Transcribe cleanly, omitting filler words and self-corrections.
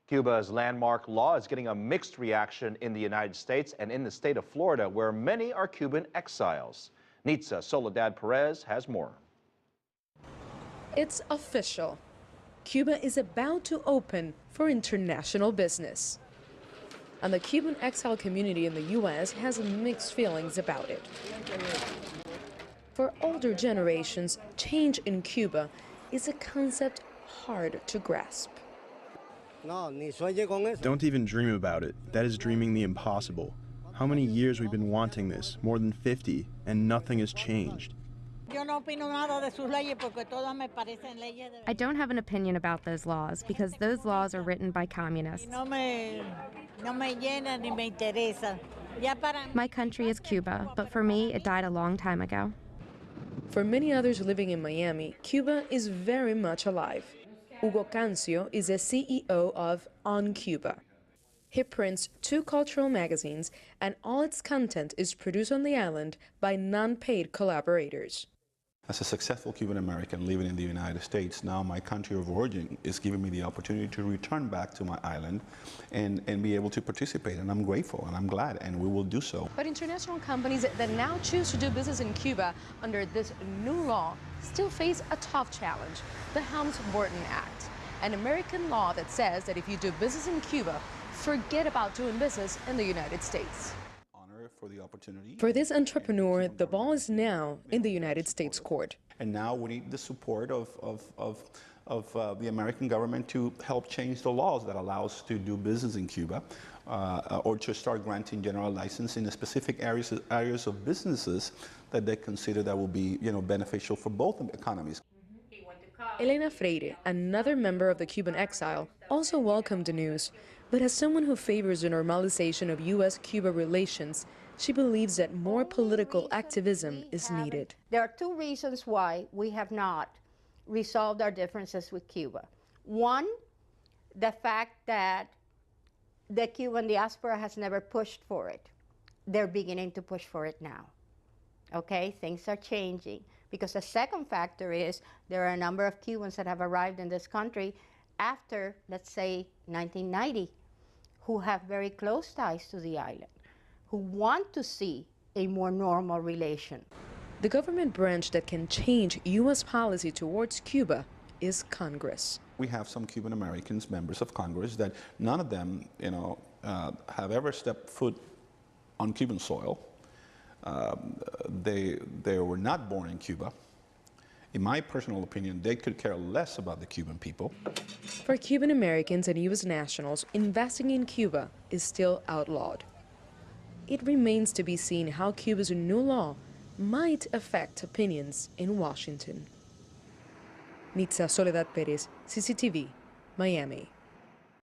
Cuba's landmark law is getting a mixed reaction in the United States and in the state of Florida, where many are Cuban exiles. Nitza, Soledad Perez has more. It's official. Cuba is about to open for international business. And the Cuban exile community in the U.S. has mixed feelings about it. For older generations, change in Cuba is a concept hard to grasp. Don't even dream about it. That is dreaming the impossible. How many years we've been wanting this? More than 50, and nothing has changed. I don't have an opinion about those laws because those laws are written by communists. My country is Cuba, but for me, it died a long time ago. For many others living in Miami, Cuba is very much alive. Hugo Cancio is a CEO of On Cuba. He prints 2 cultural magazines, and all its content is produced on the island by non-paid collaborators. As a successful Cuban American living in the United States, now my country of origin is giving me the opportunity to return back to my island and be able to participate. And I'm grateful and I'm glad, and we will do so. But international companies that now choose to do business in Cuba under this new law still face a tough challenge, the Helms-Burton Act, an American law that says that if you do business in Cuba, forget about doing business in the United States. For this entrepreneur, the ball is now in the United States court. And now we need the support of the American government to help change the laws that allow us to do business in Cuba, or to start granting general license in the specific areas of businesses that they consider that will be, beneficial for both economies. Elena Freire, another member of the Cuban exile, also welcomed the news. But as someone who favors the normalization of U.S.-Cuba relations, she believes that more political activism is needed. There are 2 reasons why we have not resolved our differences with Cuba. One, the fact that the Cuban diaspora has never pushed for it. They're beginning to push for it now. Okay, things are changing. Because the second factor is there are a number of Cubans that have arrived in this country after, let's say, 1990, who have very close ties to the island, who want to see a more normal relation. The government branch that can change U.S. policy towards Cuba is Congress. We have some Cuban Americans, members of Congress, that none of them, have ever stepped foot on Cuban soil. They were not born in Cuba. In my personal opinion, they could care less about the Cuban people. For Cuban Americans and U.S. nationals, investing in Cuba is still outlawed. It remains to be seen how Cuba's new law might affect opinions in Washington. Nitza, Soledad, Perez, CCTV, Miami.